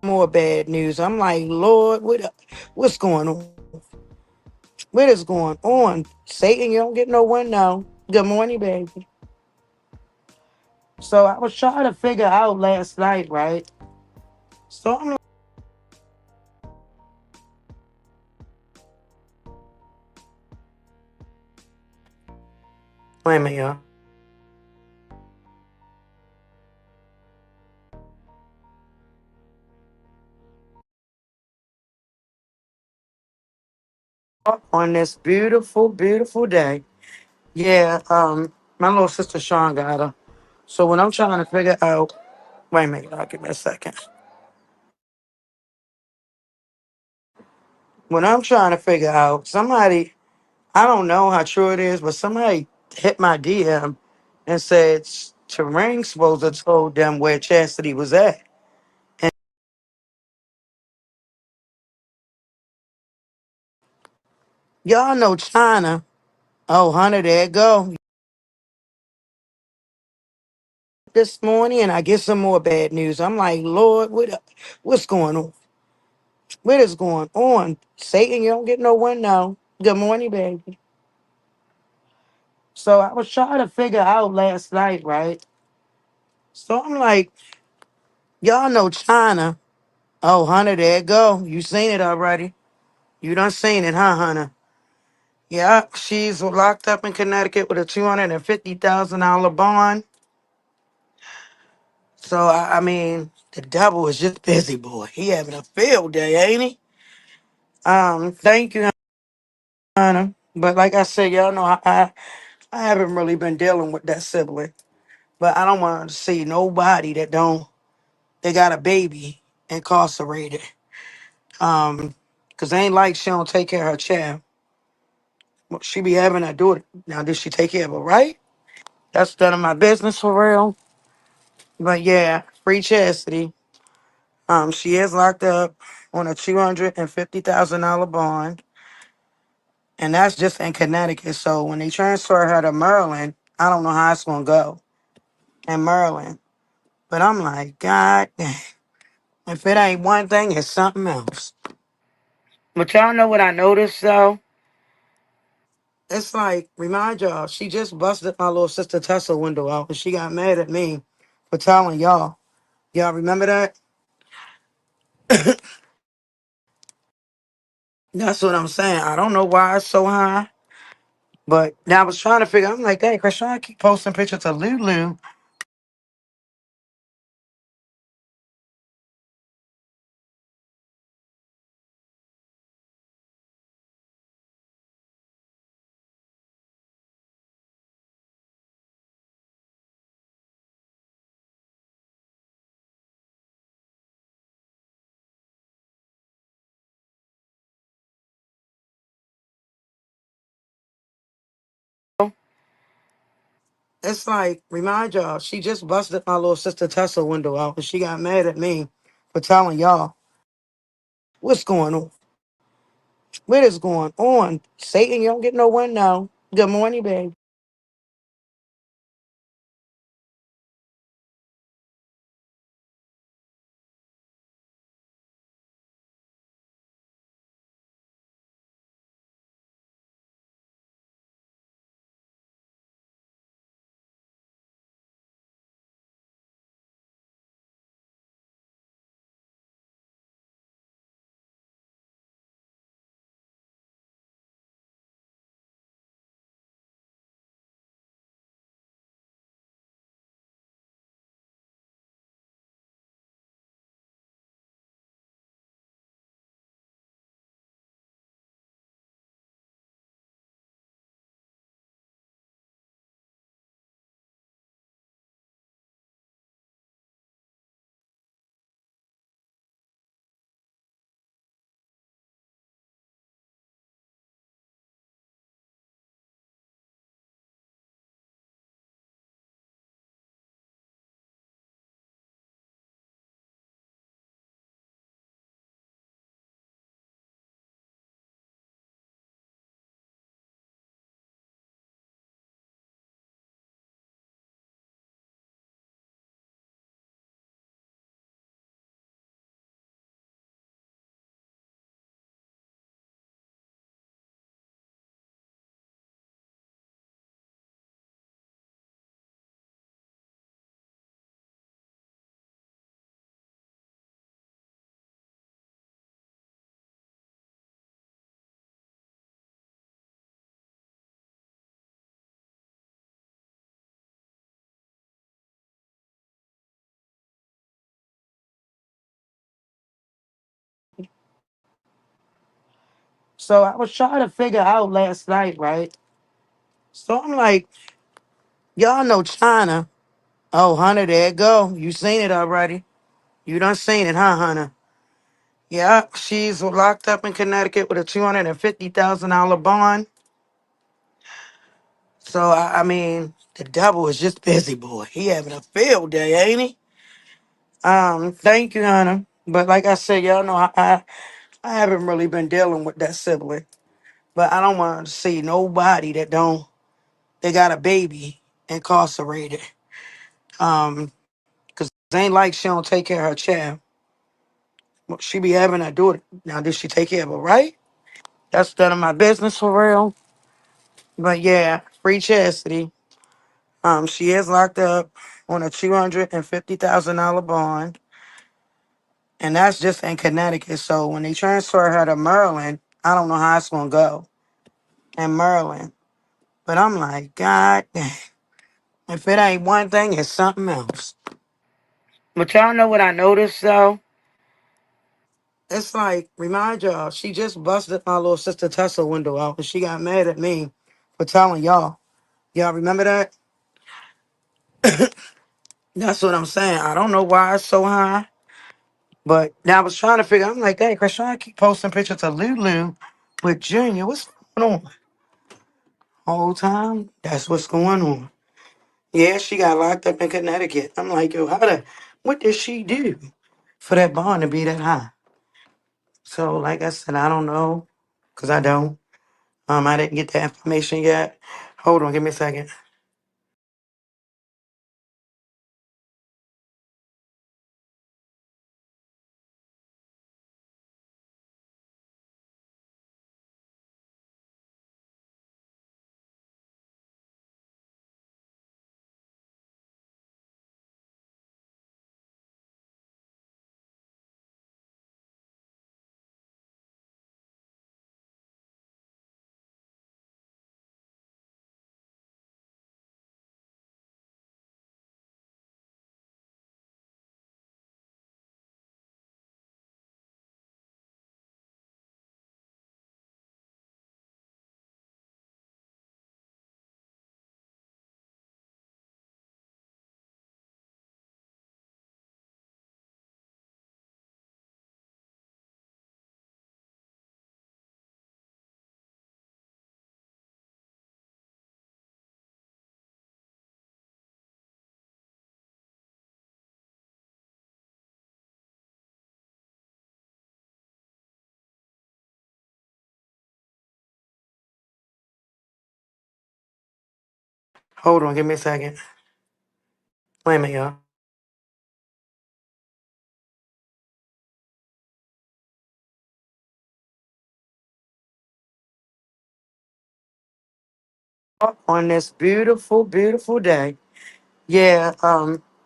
more bad news. I'm like, Lord, what's going on? What is going on? Satan, you don't get no one now. Good morning, baby. So I was trying to figure out last night, right? So I'm like, wait a minute, y'all. On this beautiful, beautiful day. Yeah, my little sister Sean got her. So when I'm trying to figure out, wait a minute, y'all, give me a second. When I'm trying to figure out, somebody, I don't know how true it is, but somebody hit my DM and said Terrain supposed to told them where Chastity was at. And y'all know China. Oh, honey, there it go. This morning, and I get some more bad news. I'm like, Lord, what's going on? What is going on? Satan, you don't get no one now. Good morning, baby. So I was trying to figure out last night, right? So I'm like, y'all know China. Oh, honey, there it go. You seen it already. You done seen it, huh, honey? Yeah, she's locked up in Connecticut with a $250,000 bond. So I mean, the devil is just busy, boy. He having a field day, ain't he? Thank you, honey. But like I said, y'all know I haven't really been dealing with that sibling. But I don't want to see nobody that don't they got a baby incarcerated. Cause ain't like she don't take care of her child. Well, she be having her daughter. Now, did she take care of her right? That's none of my business for real. But yeah, free Chastity. She is locked up on a $250,000 bond, and that's just in Connecticut. So when they transfer her to Maryland, I don't know how it's gonna go in Maryland. But I'm like, God dang, if it ain't one thing, it's something else. But y'all know what I noticed though? It's like, remind y'all, she just busted my little sister Tesla window out, and she got mad at me for telling y'all. Y'all remember that? That's what I'm saying. I don't know why it's so high. But now I was trying to figure. I'm like, hey, Krishan keep posting pictures of Lulu. It's like, remind y'all, she just busted my little sister Tesla window out, and she got mad at me for telling y'all what's going on. What is going on? Satan, you don't get no one now. Good morning, babe. So I was trying to figure out last night, right? So I'm like, y'all know China. Oh, Hunter, there it go. You seen it already. You done seen it, huh, Hunter? Yeah, she's locked up in Connecticut with a $250,000 bond. So, I mean, the devil is just busy, boy. He having a field day, ain't he? Thank you, Hunter. But like I said, y'all know I haven't really been dealing with that sibling. But I don't want to see nobody they got a baby incarcerated. Because it ain't like she don't take care of her child. Well, she be having her daughter. Now, did she take care of her, right? That's none of my business for real. But yeah, free Chastity. She is locked up on a $250,000 bond, and that's just in Connecticut. So when they transfer her to Maryland, I don't know how it's gonna go in Maryland. But I'm like, God dang, if it ain't one thing, it's something else. But y'all know what I noticed though? It's like, remind y'all, she just busted my little sister Tesla window out, and she got mad at me for telling y'all. Y'all remember that? That's what I'm saying. I don't know why it's so high. But now I was trying to figure. I'm like, hey, Krishan keep posting pictures of Lulu with Junior. What's going on? Whole time, that's what's going on. Yeah, she got locked up in Connecticut. I'm like, yo, what did she do for that bond to be that high? So, like I said, I don't know, cause I don't. I didn't get the information yet. Hold on, give me a second. Hold on, give me a second. Wait a minute, y'all. On this beautiful, beautiful day. Yeah,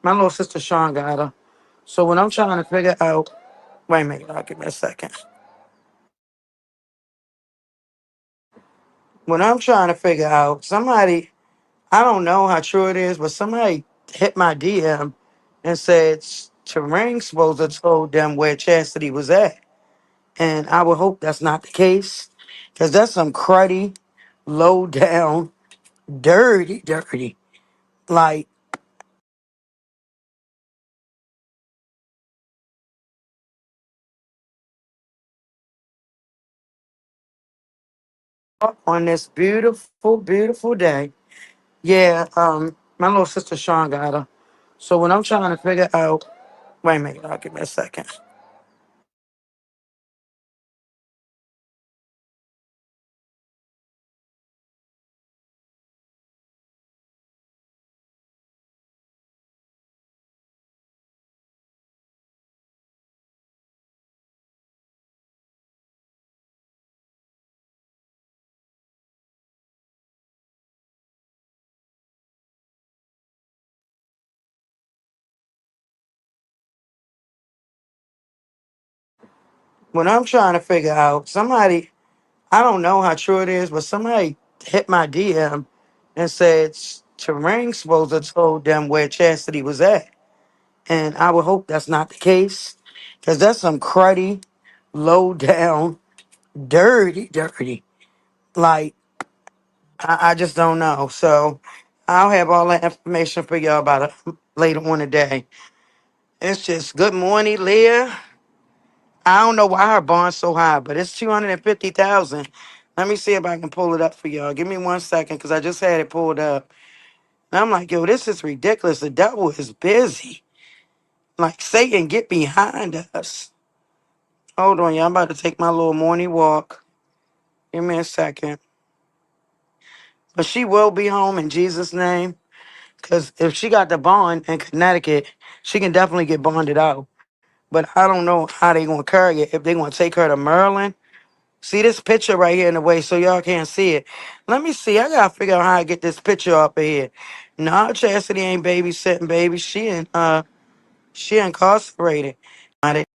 my little sister Sean got her. So when I'm trying to figure out, wait a minute, y'all, give me a second. When I'm trying to figure out, somebody, I don't know how true it is, but somebody hit my DM and said Terrain supposed to told them where Chastity was at. And I would hope that's not the case. Because that's some cruddy, low down, dirty. Like, on this beautiful, beautiful day. Yeah, my little sister Sean got her. So when I'm trying to figure out, wait a minute, y'all, give me a second. When I'm trying to figure out, somebody, I don't know how true it is, but somebody hit my DM and said Terrain supposed to told them where Chastity was at. And I would hope that's not the case. Because that's some cruddy, low down, dirty, dirty. Like, I just don't know. So I'll have all that information for y'all about it later on today. It's just good morning, Leah. I don't know why her bond's so high, but it's 250,000. Let me see if I can pull it up for y'all. Give me 1 second, because I just had it pulled up. And I'm like, yo, this is ridiculous. The devil is busy. Like, Satan, get behind us. Hold on, y'all. I'm about to take my little morning walk. Give me a second. But she will be home in Jesus' name. Because if she got the bond in Connecticut, she can definitely get bonded out. But I don't know how they going to carry it. If they going to take her to Maryland. See this picture right here in the way so y'all can't see it. Let me see. I got to figure out how I get this picture up of here. No, Chastity ain't babysitting, baby. She incarcerated. Not it.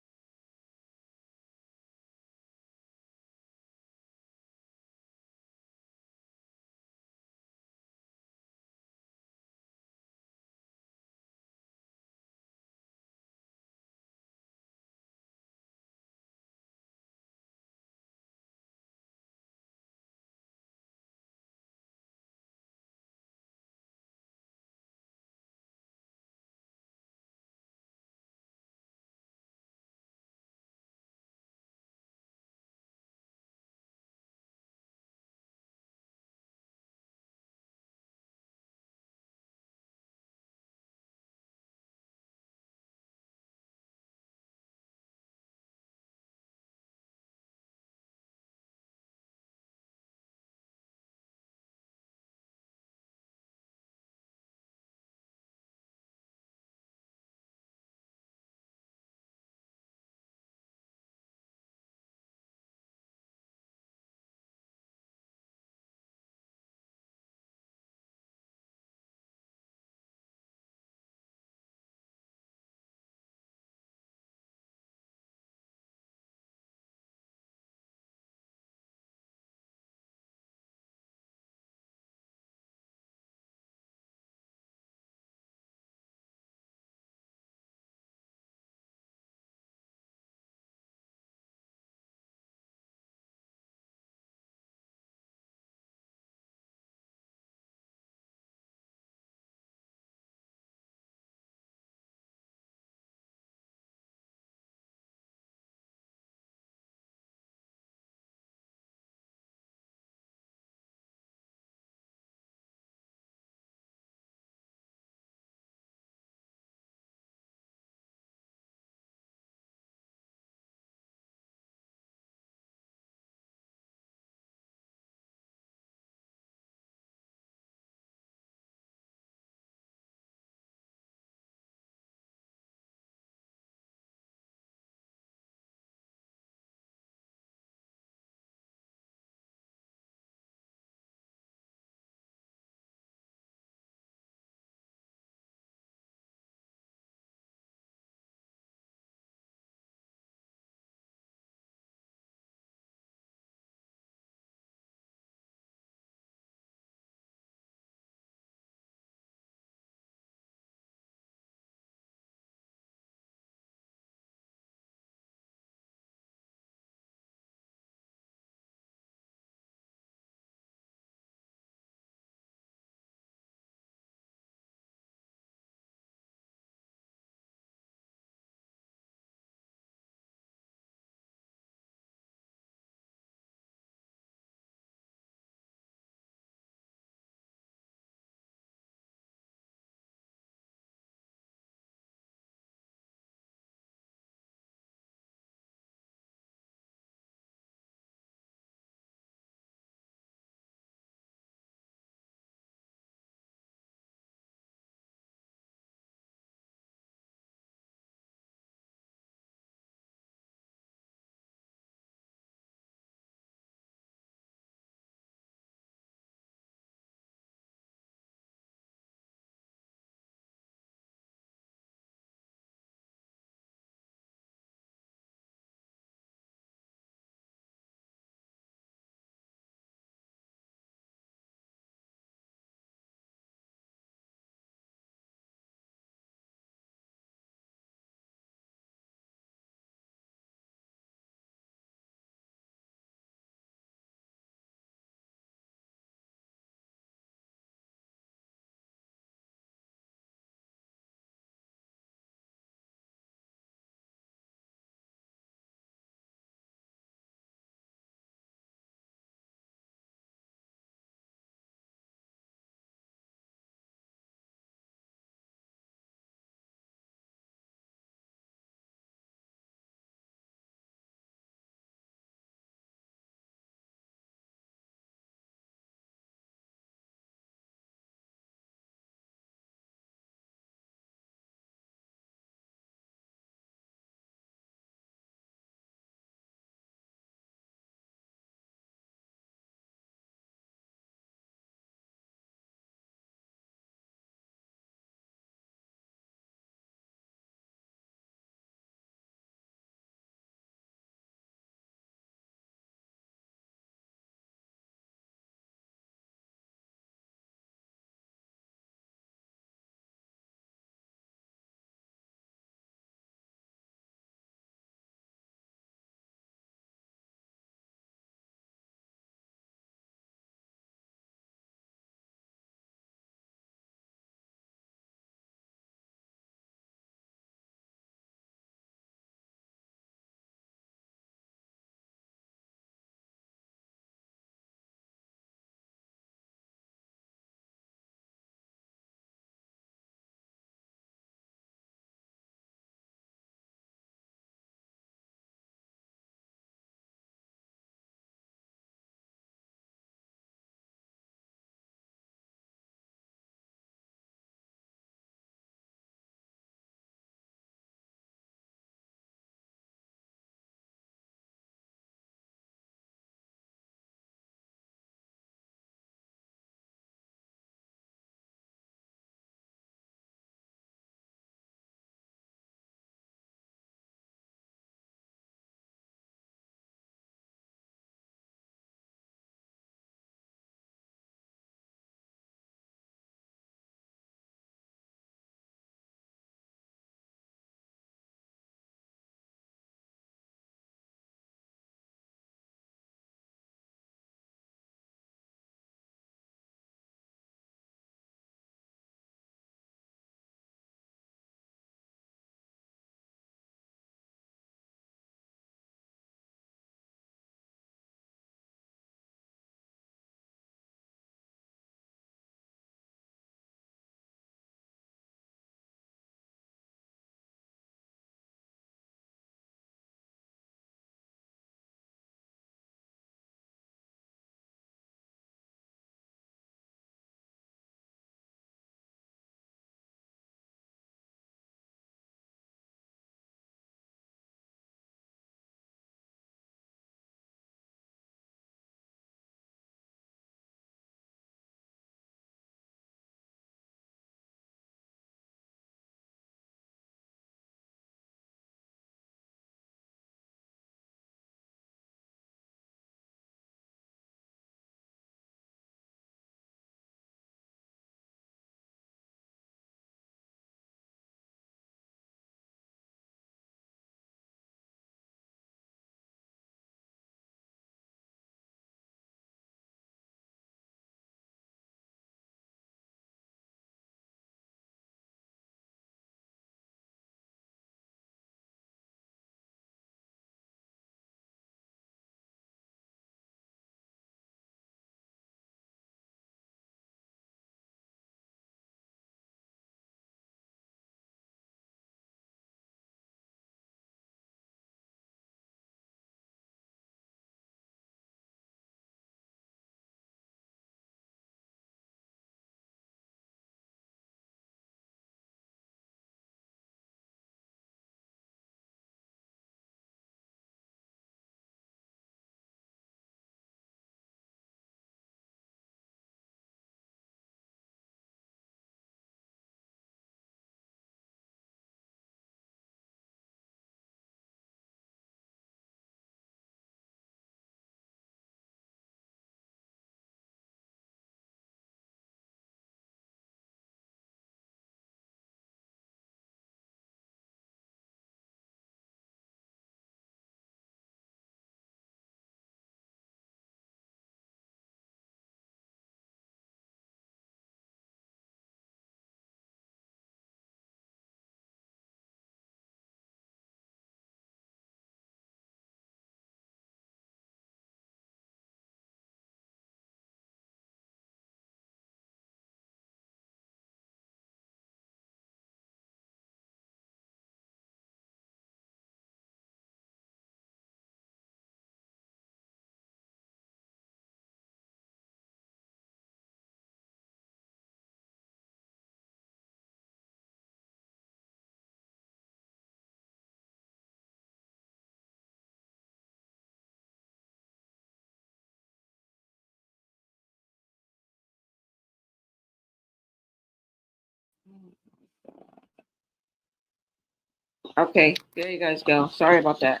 Okay, there you guys go. Sorry about that.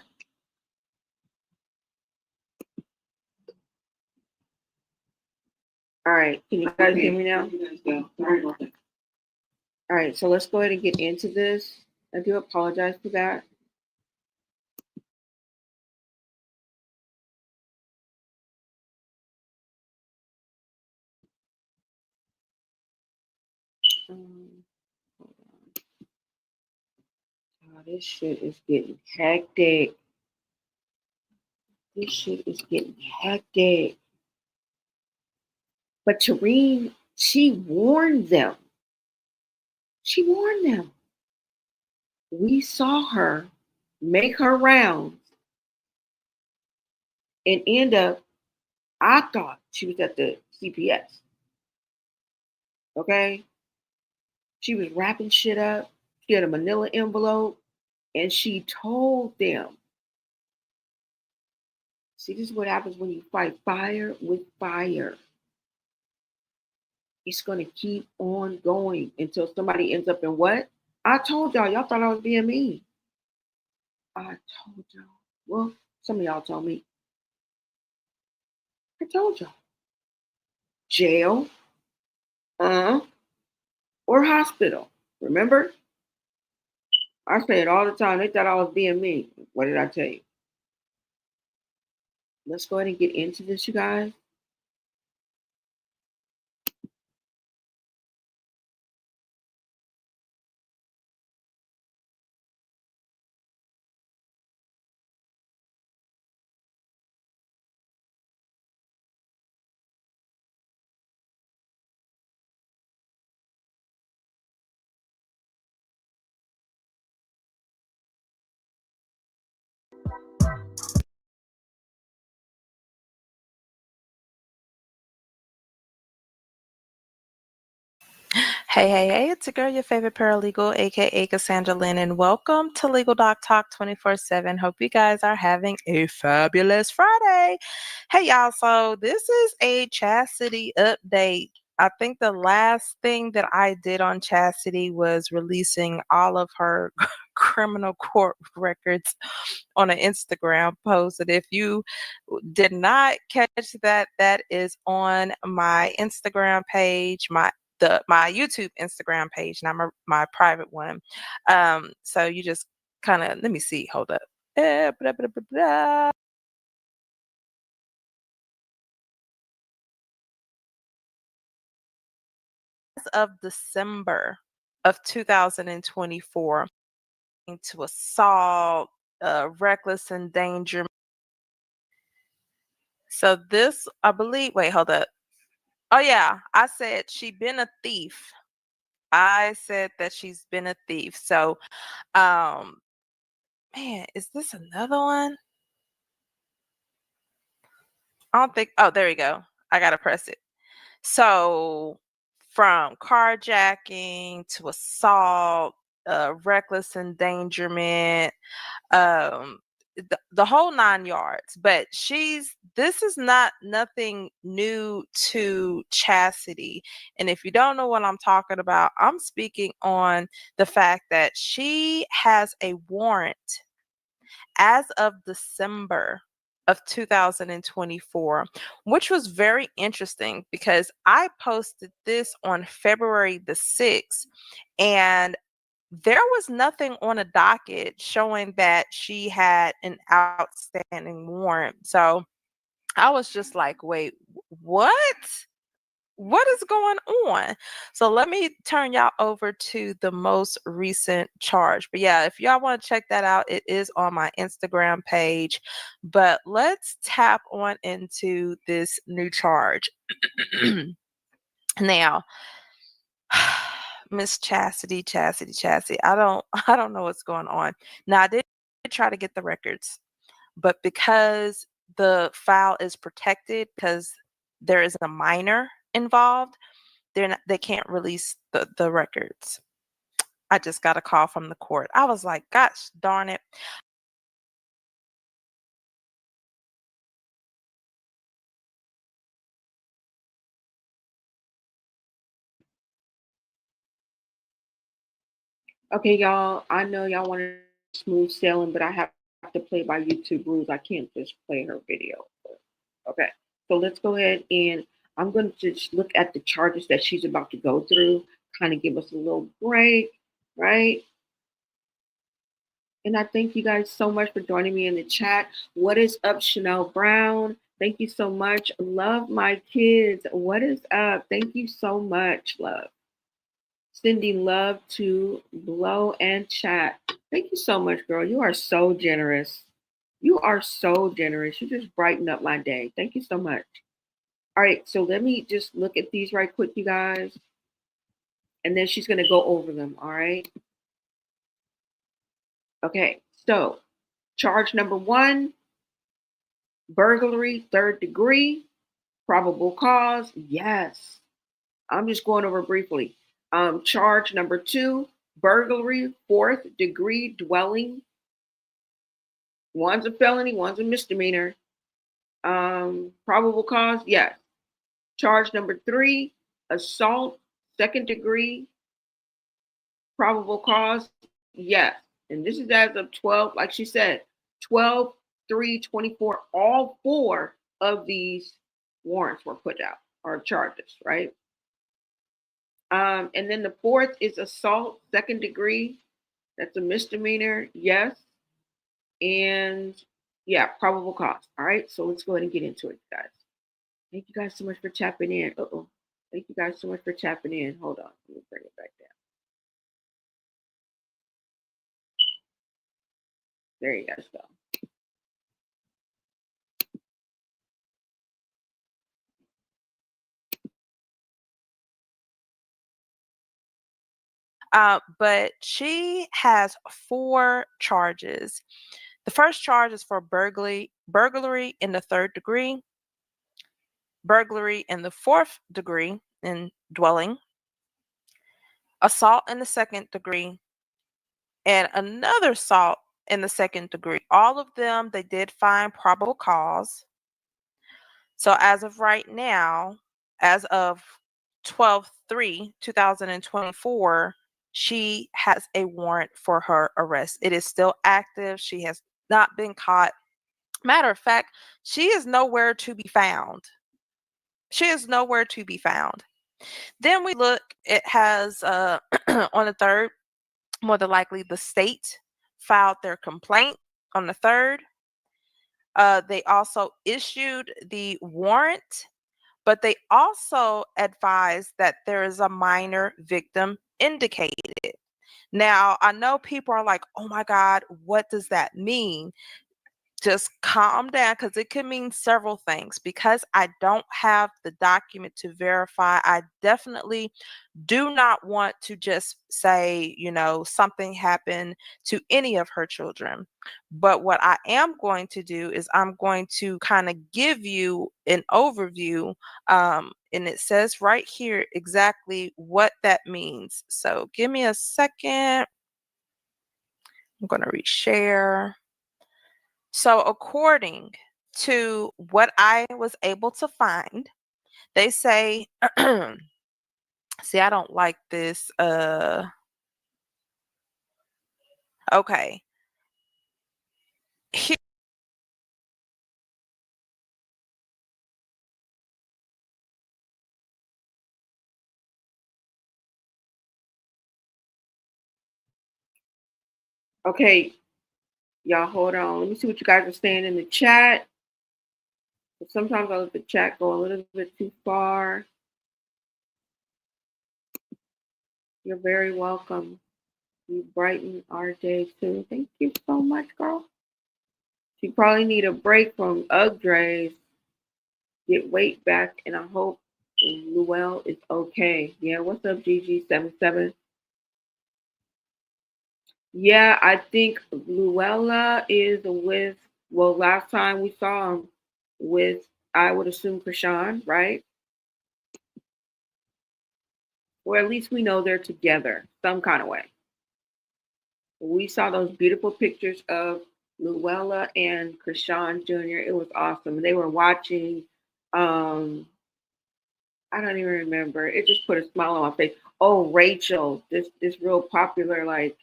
All right, can you guys hear me now? Sorry about that. All right, so let's go ahead and get into this. I do apologize for that. Hold on. Oh, this shit is getting hectic. This shit is getting hectic. But Terrine, she warned them. She warned them. We saw her make her rounds and end up, I thought she was at the CPS. Okay? She was wrapping shit up. She had a manila envelope and she told them, see, this is what happens when you fight fire with fire. It's going to keep on going until somebody ends up in what? I told y'all. Y'all thought I was being mean. I told y'all. Well, some of y'all told me. I told y'all. Jail, uh, or hospital. Remember? I say it all the time. They thought I was being mean. What did I tell you? Let's go ahead and get into this, you guys. Hey, it's your girl, your favorite paralegal, aka Cassandra Lynn, and welcome to Legal Doc Talk 24/7. Hope you guys are having a fabulous Friday. Hey, y'all, so this is a Chassity update. I think the last thing that I did on Chassity was releasing all of her criminal court records on an Instagram post. And if you did not catch that, that is on my Instagram page, my YouTube Instagram page, not my private one. So you just kind of let me see. Hold up. Blah, blah, blah, blah. As of December of 2024, to assault, reckless endangerment. So this, I believe. Wait, hold up. Oh yeah, I said she been a thief. I said that she's been a thief. So, um, man, is this another one? I don't think. Oh, there we go. I gotta press it. So, from carjacking to assault, reckless endangerment, the whole 9 yards. But this is not nothing new to Chassity. And if you don't know what I'm talking about, I'm speaking on the fact that she has a warrant as of December of 2024, which was very interesting because I posted this on February the 6th, and there was nothing on a docket showing that she had an outstanding warrant. So I was just like, wait, what? What is going on? So let me turn y'all over to the most recent charge. But yeah, if y'all want to check that out, it is on my Instagram page. But let's tap on into this new charge. Now, Miss Chassity. I don't know what's going on. Now I did try to get the records, but because the file is protected because there is a minor involved, they can't release the records. I just got a call from the court. I was like, gosh darn it. Okay, y'all, I know y'all want smooth sailing, but I have to play by YouTube rules. I can't just play her video. Okay, so let's go ahead and I'm going to just look at the charges that she's about to go through, kind of give us a little break, right? And I thank you guys so much for joining me in the chat. What is up, Chanel Brown? Thank you so much. Love my kids. What is up? Thank you so much, love. Sending love to Blow and Chat. Thank you so much, girl. You are so generous. You are so generous. You just brighten up my day. Thank you so much. All right, so let me just look at these right quick, you guys. And then she's going to go over them. All right. Okay, so charge number 1, burglary, 3rd degree, probable cause. Yes. I'm just going over briefly. Charge number 2, burglary, 4th degree dwelling. One's a felony, one's a misdemeanor. Probable cause, yes. Charge number 3, assault, 2nd degree. Probable cause, yes. And this is as of 12, like she said, 12/3/24. All 4 of these warrants were put out, or charges, right? And then the 4th is assault, 2nd degree. That's a misdemeanor, yes. And yeah, probable cause. All right, so let's go ahead and get into it, guys. Thank you guys so much for tapping in. Thank you guys so much for tapping in. Hold on, let me bring it back down. There you guys go. But she has 4 charges. The first charge is for burglary in the 3rd degree, burglary in the 4th degree in dwelling, assault in the 2nd degree, and another assault in the 2nd degree. All of them, they did find probable cause. So as of right now, as of 12/3/2024, she has a warrant for her arrest. It is still active. She has not been caught. Matter of fact, she is nowhere to be found. She is nowhere to be found. Then we look, it has on the 3rd, more than likely the state filed their complaint on the 3rd. They also issued the warrant, but they also advised that there is a minor victim indicated. Now, I know people are like, oh my God, what does that mean? Just calm down, because it could mean several things. Because I don't have the document to verify, I definitely do not want to just say, something happened to any of her children. But what I am going to do is I'm going to kind of give you an overview. And it says right here exactly what that means. So give me a second. I'm going to reshare. So according to what I was able to find, they say, see, I don't like this. Okay. Here, Okay, y'all hold on. Let me see what you guys are saying in the chat. Sometimes I let the chat go a little bit too far. You're very welcome. You brighten our day too. Thank you so much, girl. You probably need a break from Ugg get weight back, and I hope Luell is okay. Yeah, what's up, GG77? Yeah, I think Luella is with, well, last time we saw him with, I would assume, Krishan, right? Or at least we know they're together some kind of way. We saw those beautiful pictures of Luella and Krishan Jr. It was awesome. They were watching, I don't even remember. It just put a smile on my face. Oh, Rachel, this real popular like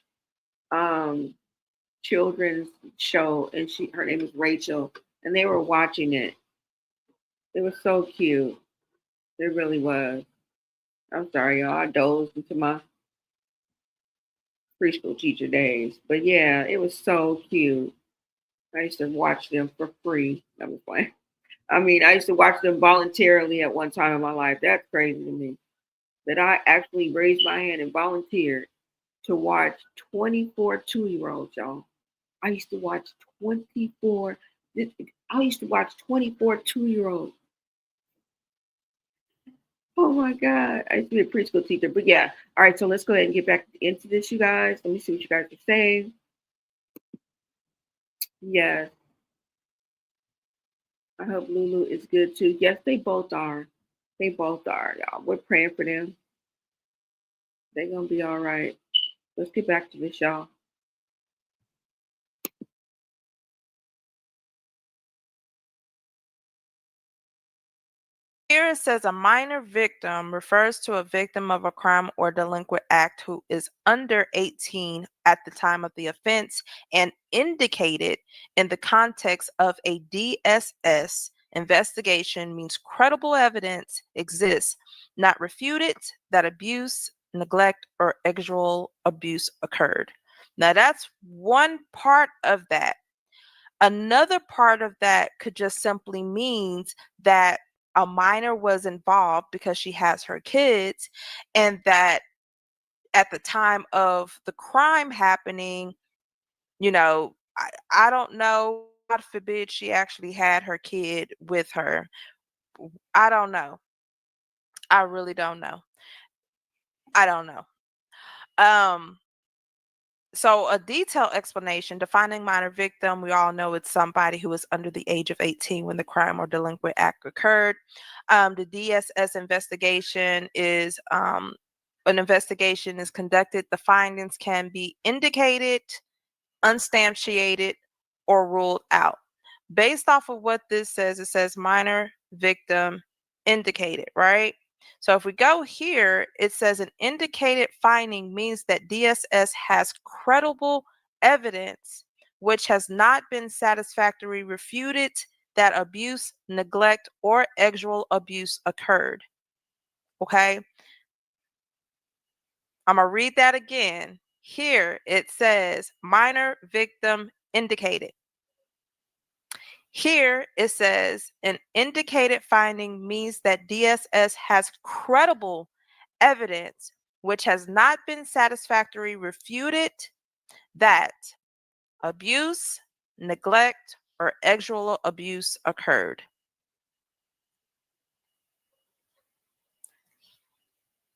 children's show, and her name is Rachel, and they were watching it. It was so cute. It really was. I'm sorry, y'all. I dozed into my preschool teacher days, but yeah, it was so cute. I used to watch them for free. That was fun. I mean, I used to watch them voluntarily at one time in my life. That's crazy to me. That I actually raised my hand and volunteered to watch 24 2-year-olds, y'all. I used to watch 24. I used to watch 24 2-year-olds. Oh my God. I used to be a preschool teacher. But yeah. All right. So let's go ahead and get back into this, you guys. Let me see what you guys are saying. Yes. I hope Lulu is good too. Yes, they both are. They both are, y'all. We're praying for them. They're going to be all right. Let's get back to this, y'all. Here it says a minor victim refers to a victim of a crime or delinquent act who is under 18 at the time of the offense and indicated in the context of a DSS investigation means credible evidence exists, not refuted, that abuse, neglect, or sexual abuse occurred. Now, that's one part of that. Another part of that could just simply means that a minor was involved because she has her kids, and that at the time of the crime happening, I don't know, God forbid she actually had her kid with her. I don't know. I really don't know. I don't know. Um, So a detailed explanation defining minor victim, we all know it's somebody who was under the age of 18 when the crime or delinquent act occurred. The DSS investigation is an investigation is conducted. The findings can be indicated, unsubstantiated, or ruled out. Based off of what this says, it says minor victim indicated, right? So if we go here, it says an indicated finding means that DSS has credible evidence which has not been satisfactorily refuted that abuse, neglect, or sexual abuse occurred. Okay? I'm going to read that again. Here it says minor victim indicated. Here it says an indicated finding means that DSS has credible evidence which has not been satisfactorily refuted that abuse, neglect, or sexual abuse occurred.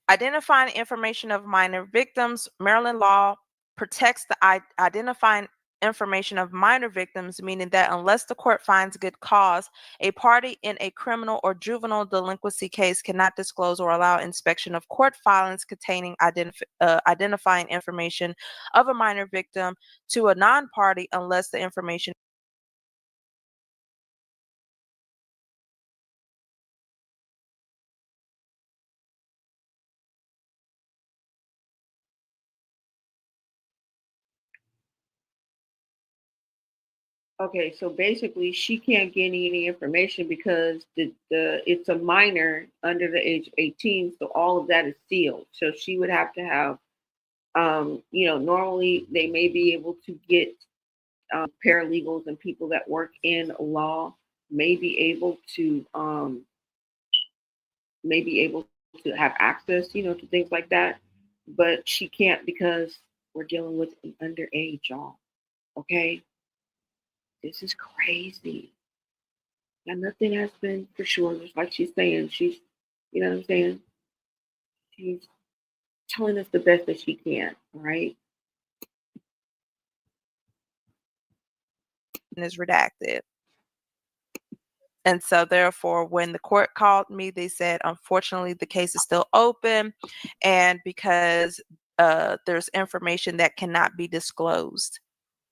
Identifying information of minor victims, Maryland law protects the identifying information of minor victims, meaning that unless the court finds good cause, a party in a criminal or juvenile delinquency case cannot disclose or allow inspection of court filings containing identifying information of a minor victim to a non-party unless the information Okay, so basically, she can't get any information because the it's a minor under the age of 18, so all of that is sealed. So she would have to have, normally they may be able to get paralegals and people that work in law may be able to have access, to things like that, but she can't because we're dealing with an underage, y'all. Okay, this is crazy. And nothing has been for sure. Just like she's saying, you know what I'm saying? She's telling us the best that she can, right? is redacted. And so therefore, when the court called me, they said, unfortunately, the case is still open. And because there's information that cannot be disclosed.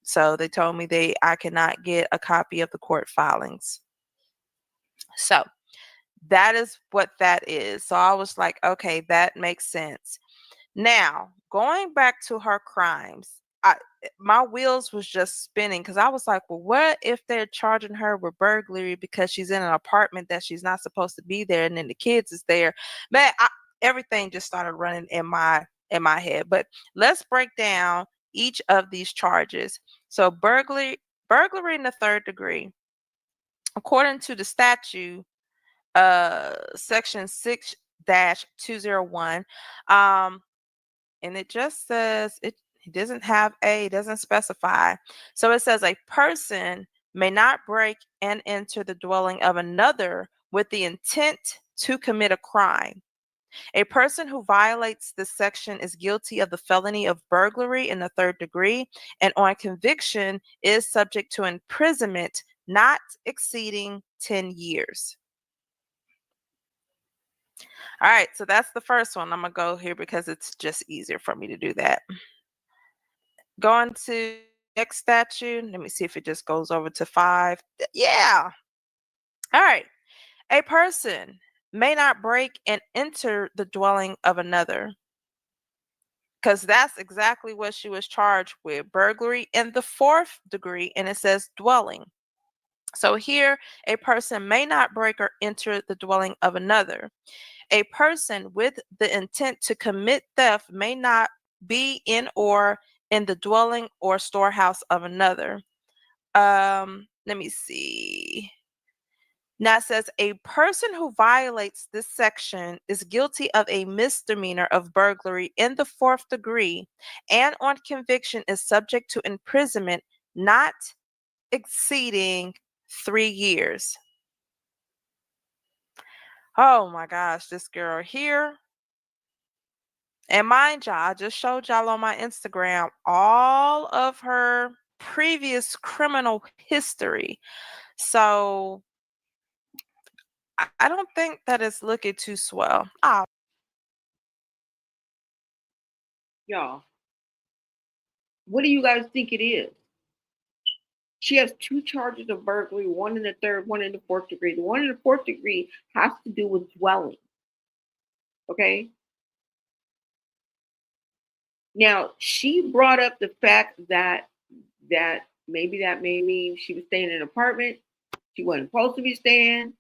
So they told me I cannot get a copy of the court filings. So that is what that is. So I was like, okay, that makes sense. Now, going back to her crimes, my wheels was just spinning because I was like, well, what if they're charging her with burglary because she's in an apartment that she's not supposed to be there, and then the kids is there? Man, everything just started running in my head. But let's break down each of these charges. So burglary in the third degree, according to the statute, section 6-201, and it just says it doesn't have it doesn't specify. So it says a person may not break and enter the dwelling of another with the intent to commit a crime. A person who violates this section is guilty of the felony of burglary in the third degree, and on conviction is subject to imprisonment not exceeding 10 years. All right, so that's the first one. I'm going to go here because it's just easier for me to do that. Going to next statute. Let me see if it just goes over to 5. Yeah. All right. A person may not break and enter the dwelling of another, because that's exactly what she was charged with, burglary in the fourth degree, and it says dwelling. So here, a person may not break or enter the dwelling of another. A person with the intent to commit theft may not be in or in the dwelling or storehouse of another. Let me see. Now it says a person who violates this section is guilty of a misdemeanor of burglary in the fourth degree, and on conviction is subject to imprisonment not exceeding 3 years. Oh my gosh, this girl here. And mind y'all, I just showed y'all on my Instagram all of her previous criminal history. So I don't think that it's looking too swell. Y'all, what do you guys think it is? She has 2 charges of burglary, one in the third, one in the fourth degree. The one in the fourth degree has to do with dwelling. Okay? Now, she brought up the fact that maybe that may mean she was staying in an apartment. She wasn't supposed to be staying.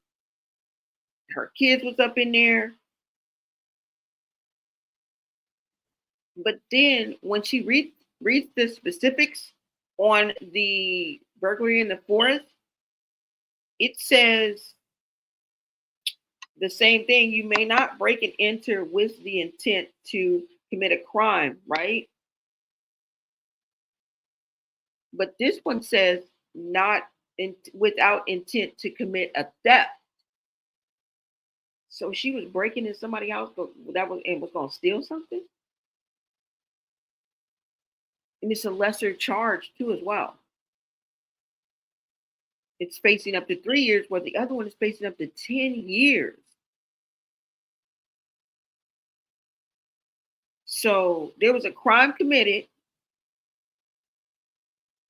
Her kids was up in there. But then when she reads the specifics on the burglary in the forest, it says the same thing. You may not break and enter with the intent to commit a crime, right? But this one says not without intent to commit a theft. So she was breaking in somebody's house, but that was going to steal something. And it's a lesser charge too, as well. It's facing up to 3 years, where the other one is facing up to 10 years. So there was a crime committed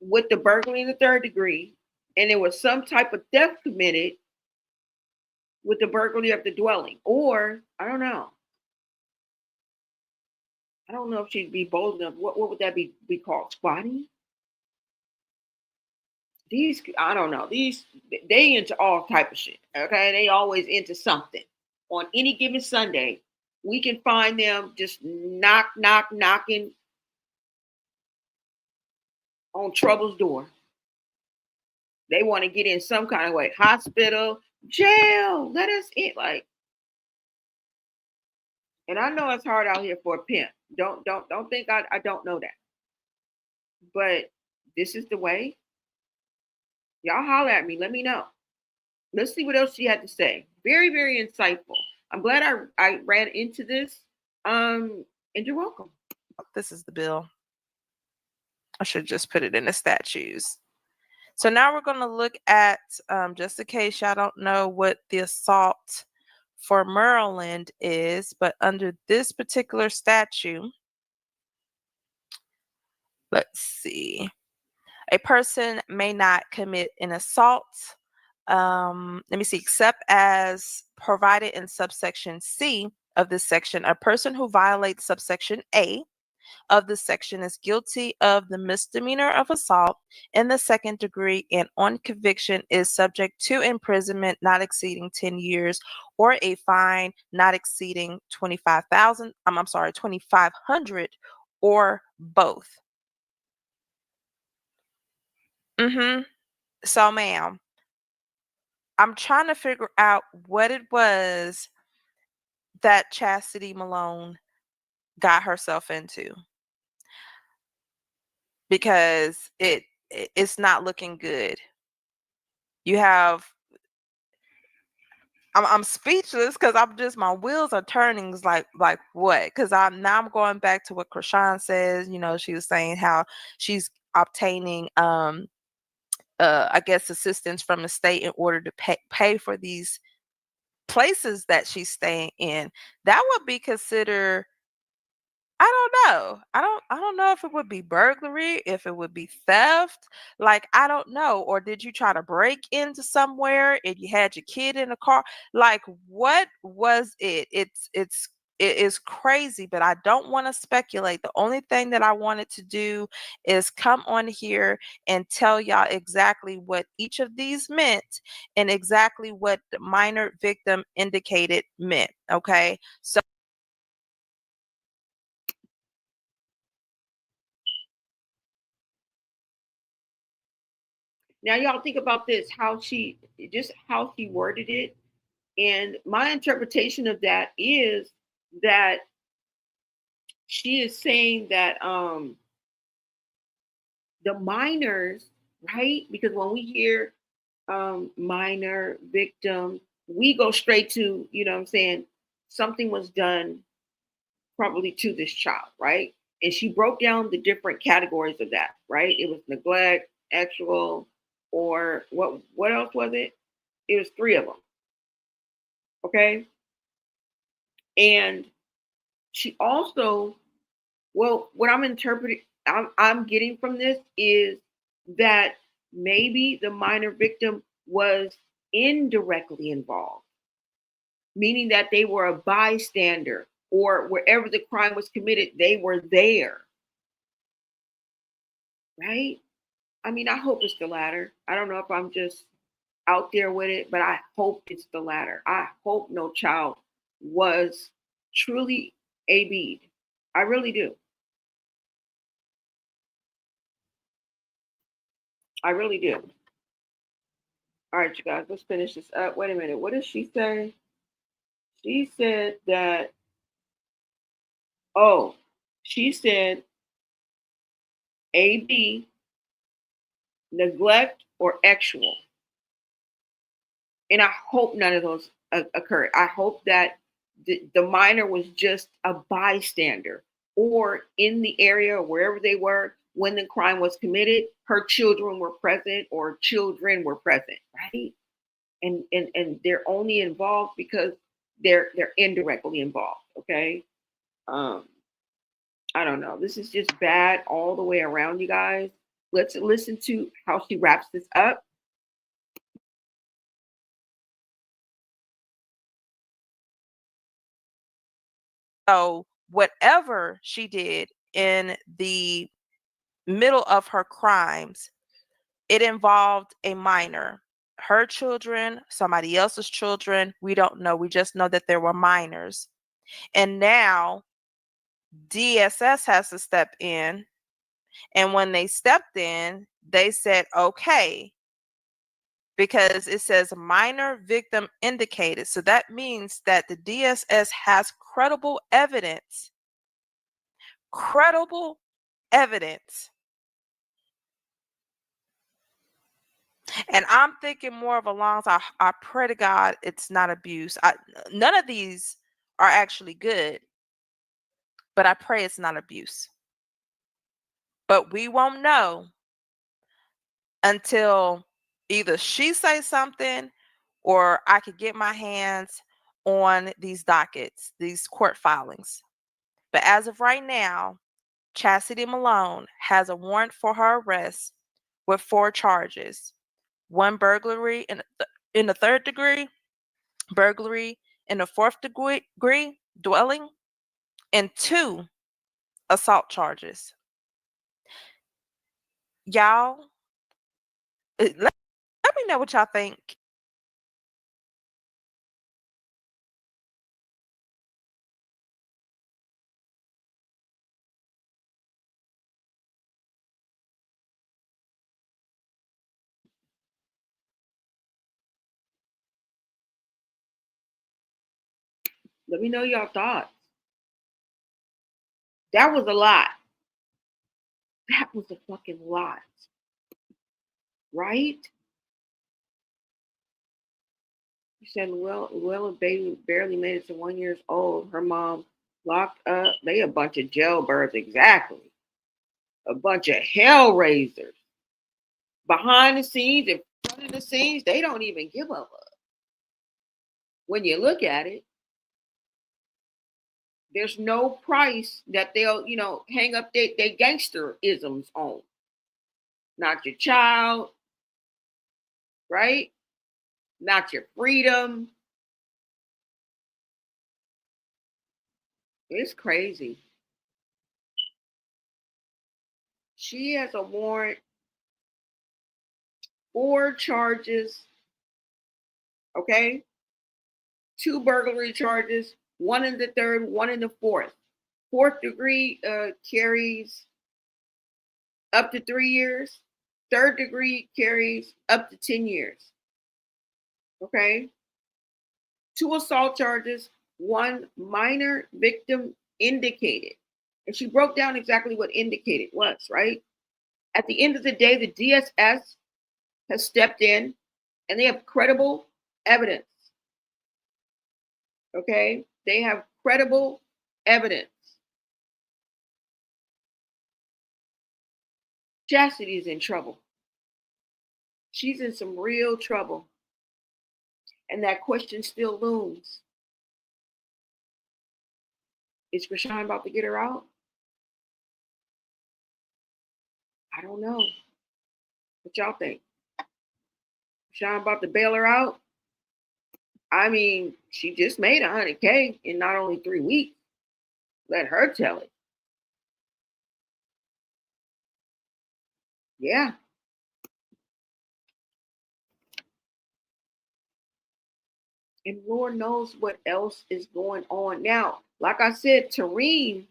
with the burglary in the third degree, and there was some type of theft committed with the burglary of the dwelling. Or I don't know. I don't know if she'd be bold enough. What would that be called? Squatting? These, I don't know. These, they into all type of shit. Okay, they always into something. On any given Sunday, we can find them just knocking on trouble's door. They want to get in some kind of way. Hospital, jail, let us in. Like, and I know it's hard out here for a pimp. Don't think I don't know that. But this is the way. Y'all holler at me. Let me know. Let's see what else she had to say. Very, very insightful. I'm glad I ran into this. And you're welcome. This is the bill. I should just put it in the statutes. So now we're going to look at, just in case y'all don't know what the assault for Maryland is, but under this particular statute, let's see. A person may not commit an assault, let me see, except as provided in subsection C of this section. A person who violates subsection A of this section is guilty of the misdemeanor of assault in the second degree and on conviction is subject to imprisonment not exceeding 10 years or a fine not exceeding 2,500 or both. So, ma'am, I'm trying to figure out what it was that Chastity Malone got herself into because it's not looking good. You have I'm speechless because I'm just my wheels are turning. It's like what? Because I'm going back to what Krishan says. You know, she was saying how she's obtaining I guess assistance from the state in order to pay for these places that she's staying in. That would be considered, I don't know. I don't know if it would be burglary, if it would be theft. Like, I don't know. Or did you try to break into somewhere and you had your kid in a car? Like, what was it? It is crazy, but I don't want to speculate. The only thing that I wanted to do is come on here and tell y'all exactly what each of these meant and exactly what the minor victim indicated meant. Okay. So Now y'all think about this, how she worded it. And my interpretation of that is that she is saying that the minors, right? Because when we hear minor victim, we go straight to, you know what I'm saying, something was done probably to this child, right? And she broke down the different categories of that, right? It was neglect, actual, or what else was it? It was three of them. Okay. And she also, well, what I'm interpreting, I'm getting from this is that maybe the minor victim was indirectly involved, meaning that they were a bystander or wherever the crime was committed, they were there. Right? I mean, I hope it's the latter. I don't know if I'm just out there with it, but I hope it's the latter. I hope no child was truly AB'd. I really do. I really do. All right, you guys, let's finish this up. Wait a minute. What did she say? She said that, oh, she said AB, neglect, or actual. And I hope none of those occurred. I hope that the minor was just a bystander or in the area wherever they were when the crime was committed, her children were present or children were present, right? And they're only involved because they're indirectly involved. Okay. Um, I don't know. This is just bad all the way around, you guys. Let's listen to how she wraps this up. So whatever she did in the middle of her crimes, it involved a minor. Her children, somebody else's children, we don't know. We just know that there were minors. And now DSS has to step in. And when they stepped in, they said, okay, because it says minor victim indicated. So that means that the DSS has credible evidence. Credible evidence. And I'm thinking more of along. I pray to God it's not abuse. None of these are actually good, but I pray it's not abuse. But we won't know until either she says something or I could get my hands on these dockets, these court filings. But as of right now, Chastity Malone has a warrant for her arrest with 4 charges: 1 burglary in the third degree, burglary in the fourth degree dwelling, and 2 assault charges. Y'all, let me know what y'all think. Let me know y'all thoughts. That was a lot. That was a fucking lot. Right? You said, well, baby barely made it to 1 year old. Her mom locked up. They a bunch of jailbirds, exactly. A bunch of hell raisers. Behind the scenes, in front of the scenes, they don't even give a fuck. When you look at it, there's no price that they'll, hang up their gangsterisms on. Not your child, right? Not your freedom. It's crazy. She has a warrant, 4 charges, okay? 2 burglary charges, 1 in the 3rd, 1 in the 4th. 4th degree carries up to 3 years. 3rd degree carries up to 10 years. Okay? 2 assault charges, 1 minor victim indicated. And she broke down exactly what indicated was, right? At the end of the day, the DSS has stepped in and they have credible evidence. Okay? They have credible evidence. Chassity is in trouble. She's in some real trouble. And that question still looms. Is Krishan about to get her out? I don't know. What y'all think? Krishan about to bail her out? I mean, she just made $100K in not only 3 weeks. Let her tell it. Yeah. And Lord knows what else is going on. Now, like I said, TERRINE,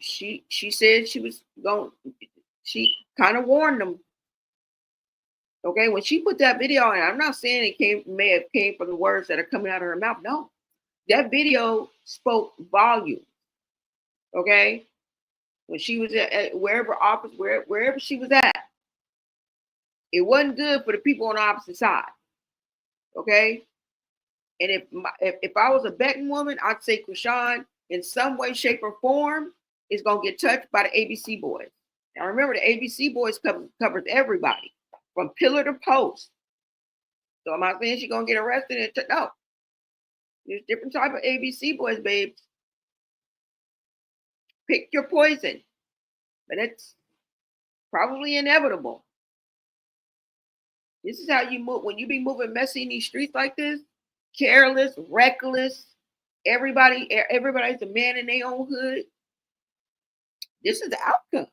she said she was going, she kind of warned them. Okay, when she put that video on, I'm not saying it may have came from the words that are coming out of her mouth. No, that video spoke volume. Okay, when she was at wherever office, wherever she was at, it wasn't good for the people on the opposite side. Okay, and if I was a betting woman, I'd say Krishan in some way, shape, or form is gonna get touched by the ABC boys. Now remember, the ABC boys covers everybody from pillar to post. So am I saying she's gonna get arrested? No, there's different type of ABC boys, babes. Pick your poison, but it's probably inevitable. This is how you move when you be moving messy in these streets like this, careless, reckless. Everybody's a man in their own hood. This is the outcome.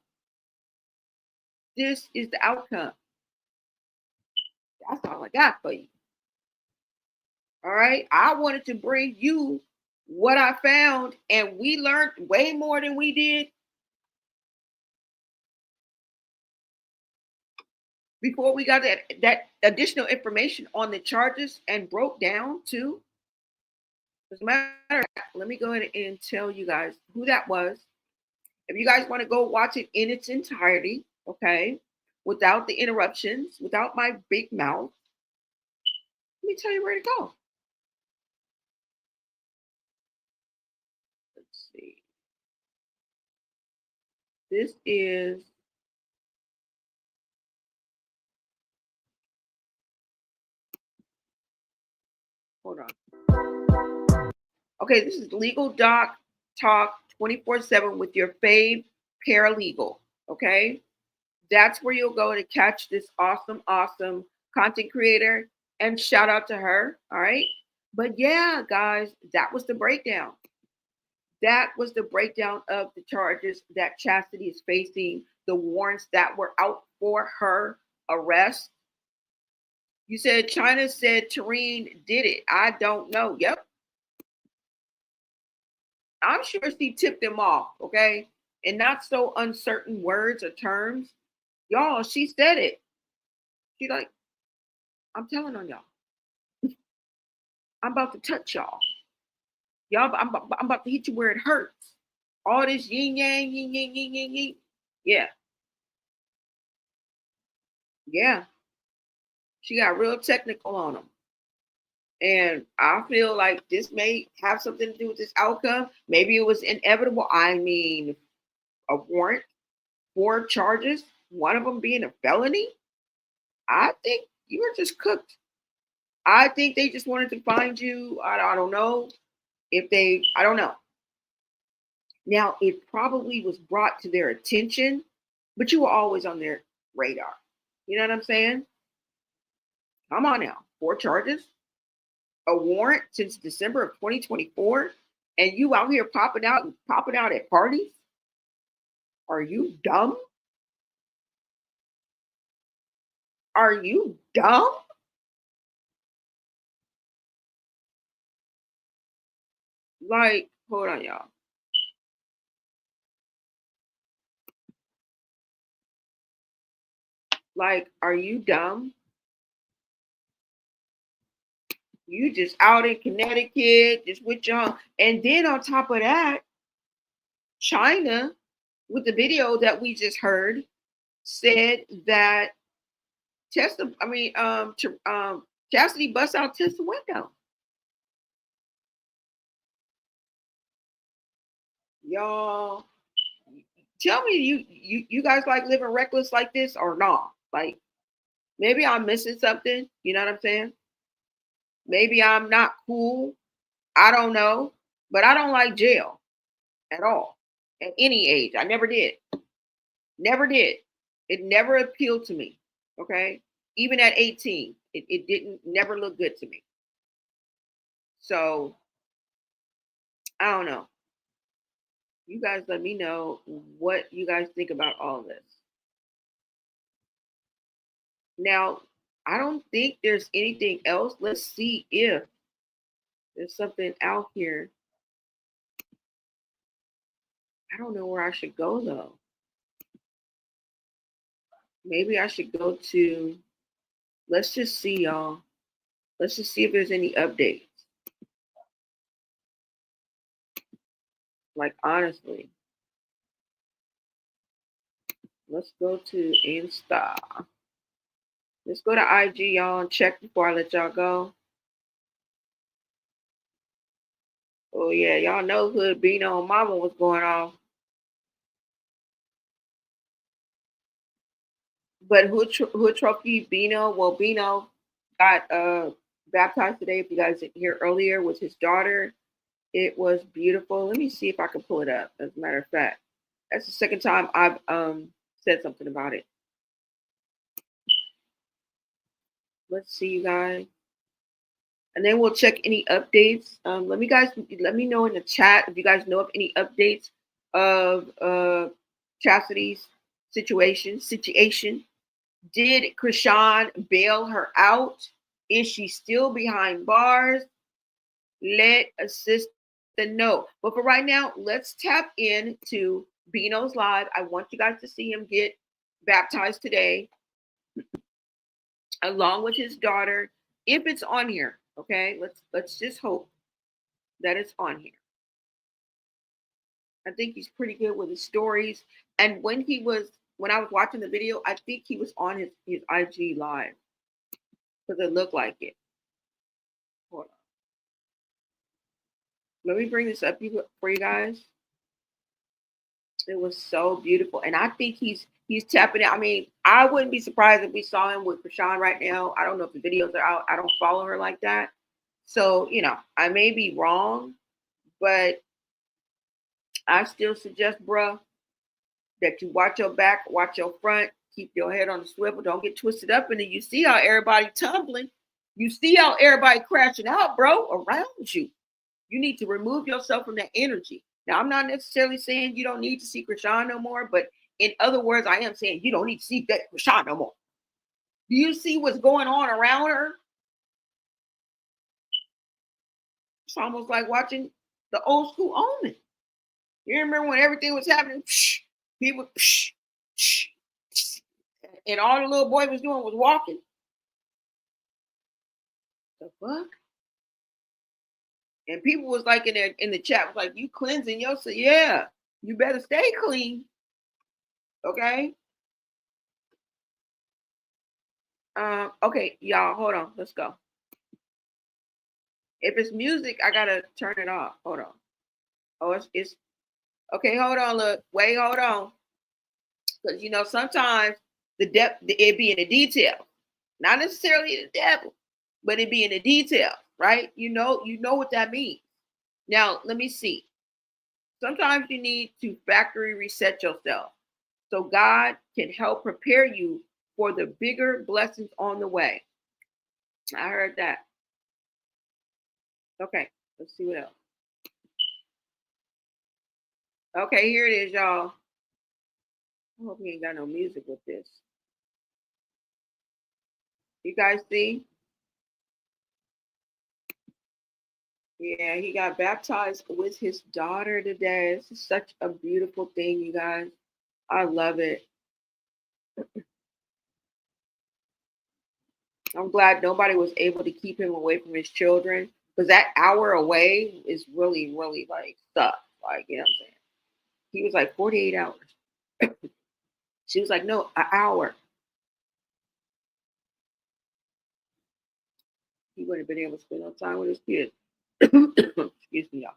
This is the outcome. That's all I got for you. All right. I wanted to bring you what I found, and we learned way more than we did before we got that additional information on the charges and broke down too. As a matter of fact, let me go ahead and tell you guys who that was. If you guys want to go watch it in its entirety, okay, without the interruptions, without my big mouth, let me tell you where to go. Let's see. This is hold on. Okay, this is Legal Doc Talk 24/7 with your fave paralegal. Okay, that's where you'll go to catch this awesome content creator. And shout out to her. All right. But yeah, guys, that was the breakdown. That was the breakdown of the charges that Chassity is facing, the warrants that were out for her arrest. You said China said TERRINE did it. I don't know. Yep. I'm sure she tipped them off, okay? And not so uncertain words or terms. Y'all, she said it. She like, I'm telling on y'all. I'm about to touch y'all. Y'all, I'm about to hit you where it hurts. All this yin yang, yin yang, yin yang, yin. Yeah. Yeah. She got real technical on them. And I feel like this may have something to do with this outcome. Maybe it was inevitable. I mean, a warrant, 4 charges, one of them being a felony. I think you were just cooked. I think they just wanted to find you. I don't know if they, I don't know. Now, it probably was brought to their attention, but you were always on their radar. You know what I'm saying? Come on now. 4 charges, a warrant since December of 2024, and you out here popping out at parties? Are you dumb? Are you dumb? Like, hold on, y'all. Like, are you dumb? You just out in Connecticut, just with your, and then on top of that, China, with the video that we just heard, said that Chassity bust out Tessa window. Y'all, tell me, you guys like living reckless like this or not? Like, maybe I'm missing something. You know what I'm saying? Maybe I'm not cool. I don't know, but I don't like jail at all at any age. I never did. Never did. It never appealed to me. Okay. Even at 18, it didn't never look good to me. So I don't know. You guys let me know what you guys think about all this. Now, I don't think there's anything else. Let's see if there's something out here. I don't know where I should go though. Maybe I should go to, let's just see, y'all. Let's just see if there's any updates. Like, honestly. Let's go to Insta. Let's go to IG, y'all, and check before I let y'all go. Oh, yeah. Y'all know Hood Bino and Mama was going off. But Hood Trophy Bino, well, Bino got baptized today. If you guys didn't hear earlier, with his daughter. It was beautiful. Let me see if I can pull it up. As a matter of fact, that's the second time I've said something about it. Let's see, you guys. And then we'll check any updates. Let me know in the chat if you guys know of any updates of Chassity's situation. Did Krishan bail her out? Is she still behind bars? Let assist the know. But for right now, let's tap into Bino's live. I want you guys to see him get baptized today, along with his daughter. If it's on here, okay, let's just hope that it's on here. I think he's pretty good with his stories. And when I was watching the video, I think he was on his IG live, because it looked like it. Hold on. Let me bring this up for you guys. It was so beautiful. And I think he's tapping it. I mean, I wouldn't be surprised if we saw him with Krishan right now. I don't know if the videos are out. I don't follow her like that. So, I may be wrong, but I still suggest, bruh, that you watch your back, watch your front, keep your head on the swivel. Don't get twisted up. And then you see how everybody tumbling. You see how everybody crashing out, bro, around you. You need to remove yourself from that energy. Now, I'm not necessarily saying you don't need to see Krishan no more, but in other words, I am saying you don't need to see that Krishan no more. Do you see what's going on around her? It's almost like watching the old school Omen. You remember when everything was happening? People, and all the little boy was doing was walking. The fuck? And people was like in the chat was like, "You cleansing yourself? Yeah, you better stay clean." Okay. Okay, y'all, hold on. Let's go. If it's music, I gotta turn it off. Hold on. Oh, it's okay. Hold on. Look, wait. Hold on. Because sometimes the depth it be in the detail, not necessarily the devil, but it be in the detail, right? You know what that means. Now, let me see. Sometimes you need to factory reset yourself so God can help prepare you for the bigger blessings on the way. I heard that. Okay, let's see what else. Okay, here it is, y'all. I hope he ain't got no music with this. You guys see? Yeah, he got baptized with his daughter today. This is such a beautiful thing, you guys. I love it. I'm glad nobody was able to keep him away from his children because that hour away is really, really like stuff. Like, you know what I'm saying? He was like 48 hours. She was like, no, an hour. He wouldn't have been able to spend no time with his kids. Excuse me, y'all.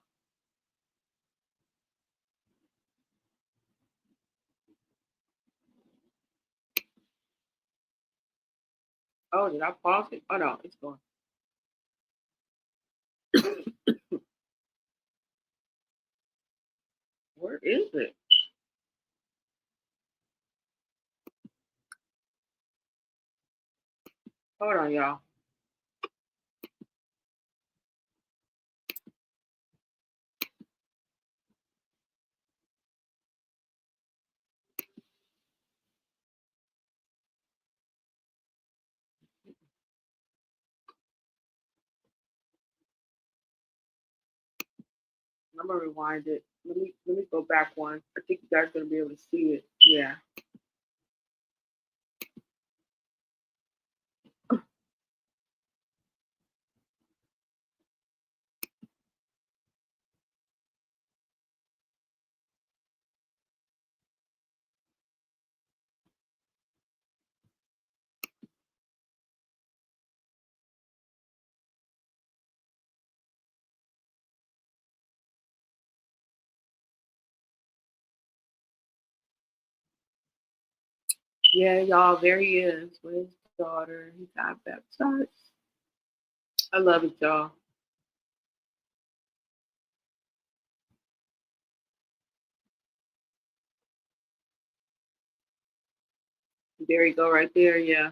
Oh, did I pause it? Oh, no, it's gone. Where is it? Hold on, y'all. I'm gonna rewind it. Let me go back one. I think you guys are gonna be able to see it. Yeah. Yeah, y'all, there he is with his daughter. He got baptized. I love it, y'all. There you go, right there. Yeah.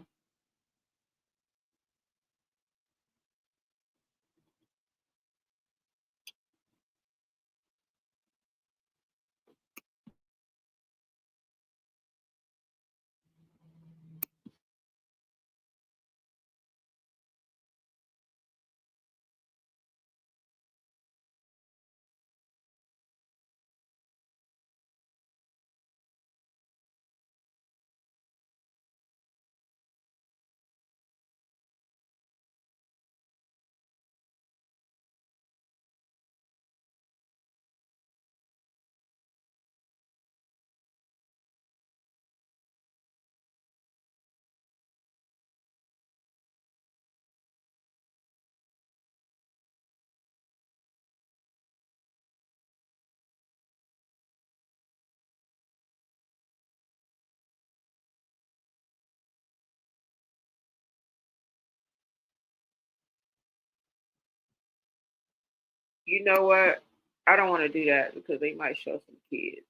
You know what? I don't want to do that because they might show some kids.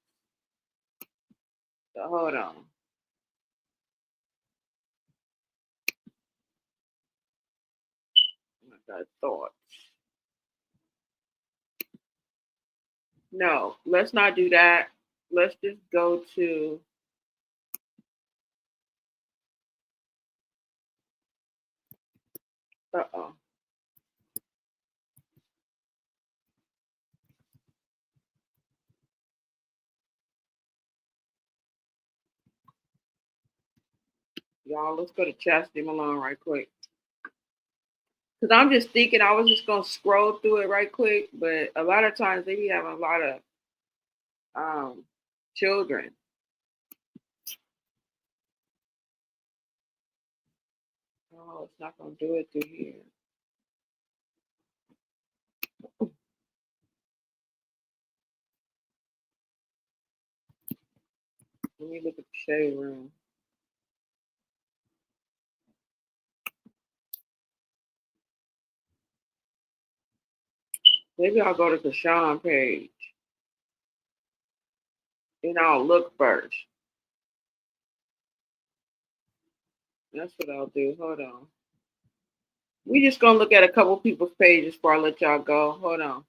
So hold on. I got thoughts. No, let's not do that. Let's just go to uh-oh. Y'all, let's go to Chastity Malone right quick. Because I'm just thinking I was just gonna scroll through it right quick, but a lot of times they be having a lot of um children. Oh, it's not gonna do it through here. Let me look at the shade room. Maybe I'll go to the Sean page and I'll look first. That's what I'll do. Hold on. We just gonna look at a couple people's pages before I let y'all go. Hold on.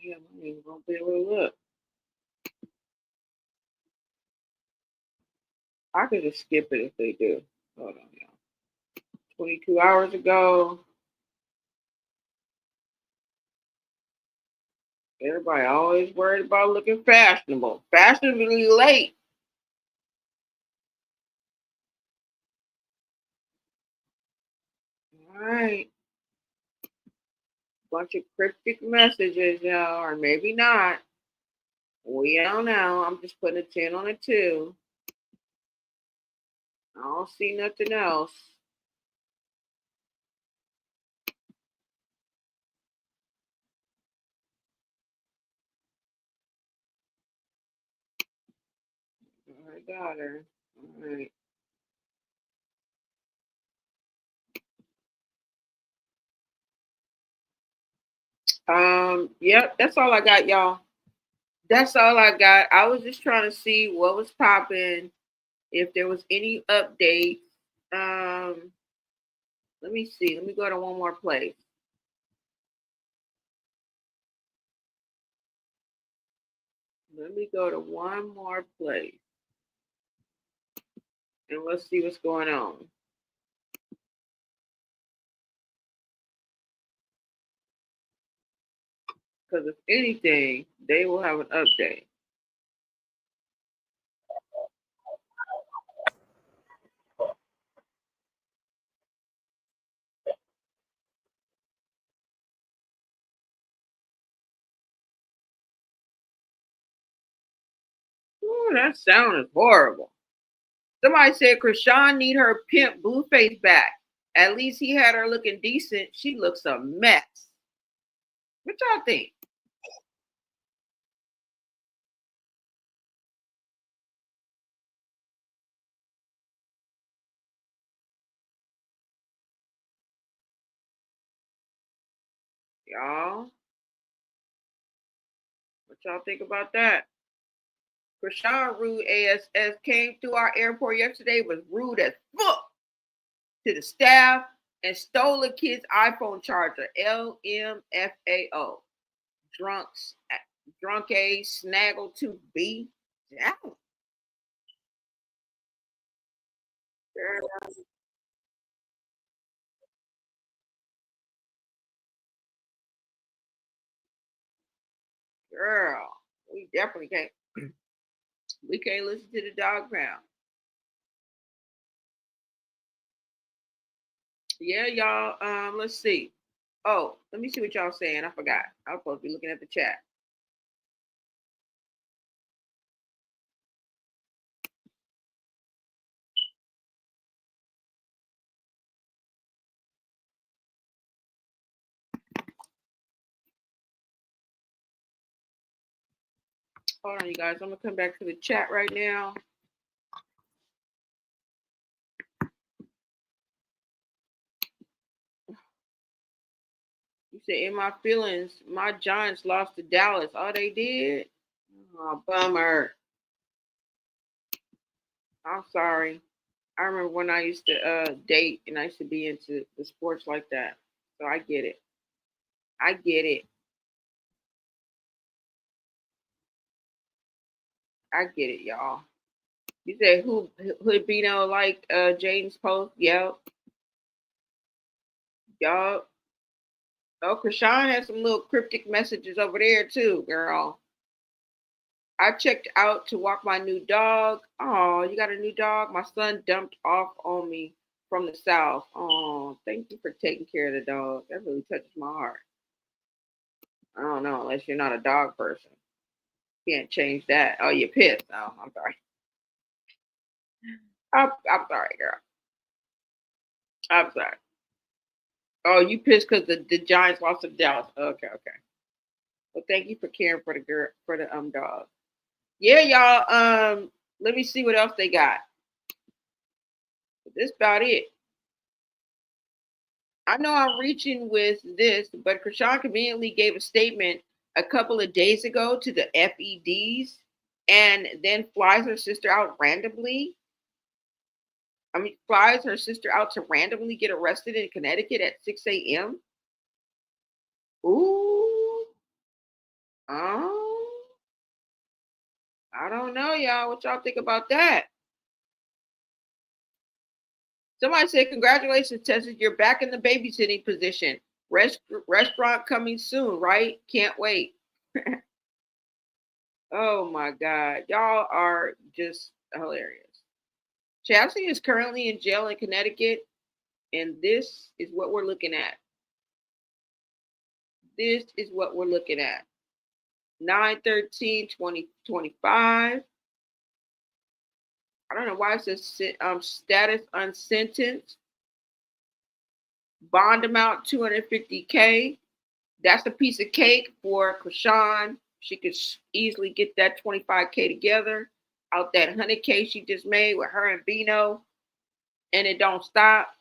Yeah, I ain't even gonna be able to look. I could just skip it if they do. Hold on, y'all. 22 hours ago. Everybody always worried about looking fashionable. Fashionably late. All right. Bunch of cryptic messages, y'all, or maybe not. We don't know. I'm just putting a 10 on a 2. I don't see nothing else. I got her. All right. Yep, that's all I got, y'all. That's all I got. I was just trying to see what was popping, if there was any updates. Let me see. Let me go to one more place. Let me go to one more place. And let's see what's going on. Because if anything, they will have an update. Ooh, that sound is horrible. Somebody said Krishan need her pimp Blueface back. At least he had her looking decent. She looks a mess. What y'all think? Y'all, what y'all think about that? Krishan Rude ASS came through our airport yesterday, was rude as fuck to the staff and stole a kid's iPhone charger. LMFAO. Drunks, drunk A, snaggle 2B. Yeah. Girl, we definitely can't. We can't listen to the dog pound. Yeah, y'all. Let's see. Oh, let me see what y'all saying. I forgot. I was supposed to be looking at the chat. Hold on, you guys. I'm gonna come back to the chat right now. You said, in my feelings, my Giants lost to Dallas. Oh, they did? Oh, bummer. I'm sorry. I remember when I used to date and I used to be into the sports like that. So I get it. I get it. I get it, y'all. You said who Bino like Jaden's post? Yep. Yup. Oh, Krishan has some little cryptic messages over there too, girl. I checked out to walk my new dog. Oh, you got a new dog? My son dumped off on me from the south. Oh, thank you for taking care of the dog. That really touches my heart. I don't know, unless you're not a dog person. Can't change that. Oh, you're pissed. Oh, I'm sorry. I'm sorry, girl. I'm sorry. Oh, you pissed because the Giants lost to Dallas. Okay, okay. Well, thank you for caring for the girl for the dog. Yeah, y'all. Let me see what else they got. But this about it. I know I'm reaching with this, but Krishan conveniently gave a statement a couple of days ago to the FEDs and then flies her sister out randomly. I mean, flies her sister out to randomly get arrested in Connecticut at 6 a.m. Ooh. I don't know, y'all. What y'all think about that? Somebody said, congratulations, Tessa. You're back in the babysitting position. Restaurant coming soon, right? Can't wait. Oh my God. Y'all are just hilarious. Chelsea is currently in jail in Connecticut, and this is what we're looking at. This is what we're looking at. 9/13/2025. I don't know why it says status unsentenced. Bond amount $250K. That's a piece of cake for Krishan. She could easily get that 25K together out that 100K she just made with her and Bino. And it don't stop.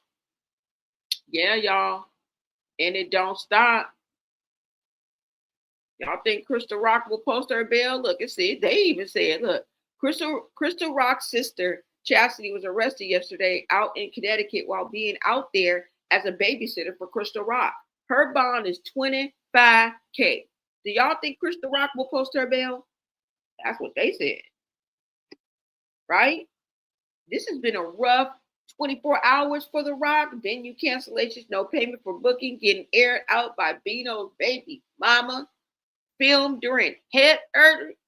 Yeah, y'all. And it don't stop. Y'all think Crystal Rock will post her bail? Look, it said they even said, look, Crystal Rock's sister Chassity was arrested yesterday out in Connecticut while being out there as a babysitter for Crystal Rock. Her bond is 25K. Do y'all think Crystal Rock will post her bail? That's what they said. Right? This has been a rough 24 hours for The Rock. Venue cancellations, no payment for booking, getting aired out by Bino's baby mama, filmed during head surgery,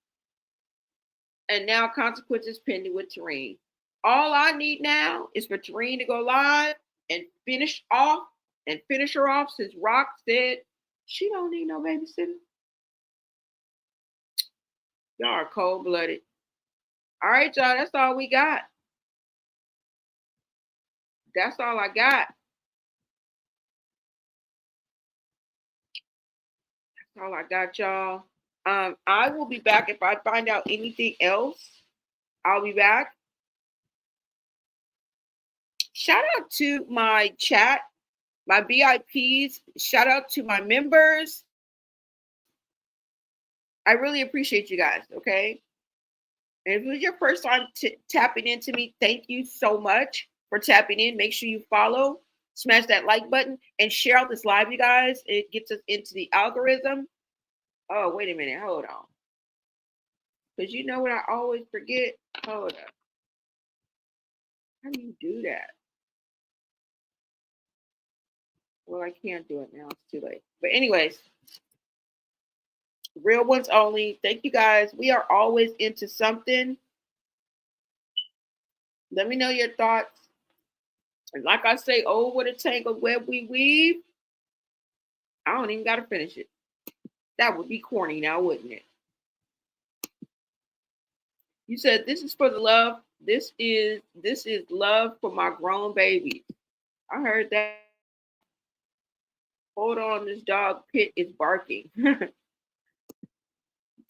and now consequences pending with TERRINE. All I need now is for TERRINE to go live and finish her off since Rock said she don't need no babysitter. Y'all are cold-blooded. All right, y'all, that's all we got. That's all I got. That's all I got, y'all. I will be back if I find out anything else. I'll be back. Shout out to my chat, my VIPs. Shout out to my members. I really appreciate you guys, okay? And if it was your first time tapping into me, thank you so much for tapping in. Make sure you follow, smash that like button, and share out this live, you guys. It gets us into the algorithm. Oh, wait a minute. Hold on. Because you know what I always forget? Hold up. How do you do that? Well, I can't do it now. It's too late. But anyways, real ones only. Thank you guys. We are always into something. Let me know your thoughts. And like I say, oh, what a tangled web we weave. I don't even got to finish it. That would be corny now, wouldn't it? You said this is for the love. This is love for my grown babies. I heard that. Hold on, this dog Pit is barking.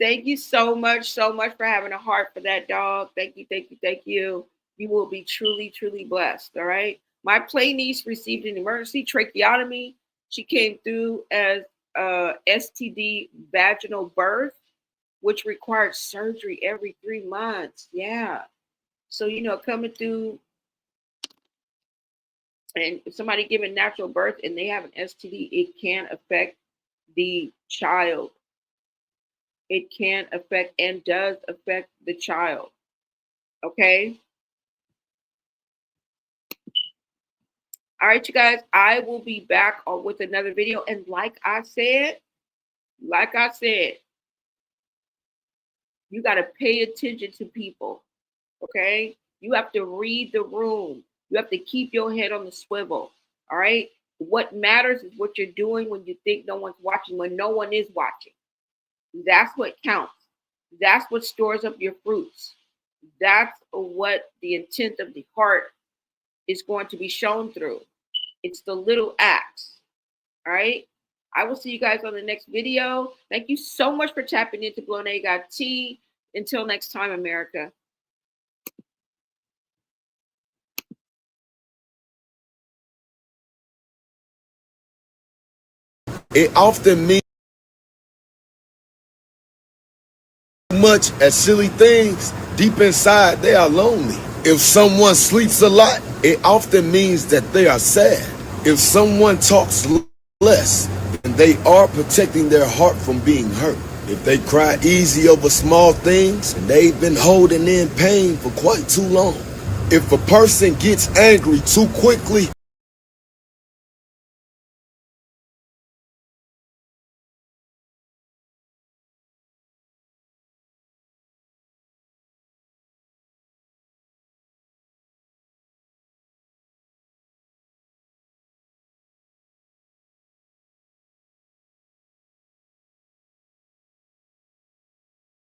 Thank you so much for having a heart for that dog. Thank you, thank you, thank you. You will be truly, truly blessed. All right. My play niece received an emergency tracheotomy She came through as STD vaginal birth, which required surgery every 3 months. Yeah. So, coming through, and if somebody giving natural birth and they have an STD, it can affect the child. It can affect and does affect the child. Okay. All right, you guys, I will be back with another video. And like I said, you got to pay attention to people. Okay. You have to read the room. You have to keep your head on the swivel. All right. What matters is what you're doing when you think no one's watching, when no one is watching. That's what counts. That's what stores up your fruits. That's what the intent of the heart is going to be shown through. It's the little acts. All right. I will see you guys on the next video. Thank you so much for tapping into Blonay Got Tea. Until next time, America. It often means much as silly things. Deep inside, they are lonely. If someone sleeps a lot, it often means that they are sad. If someone talks less, then they are protecting their heart from being hurt. If they cry easy over small things, and they've been holding in pain for quite too long. If a person gets angry too quickly,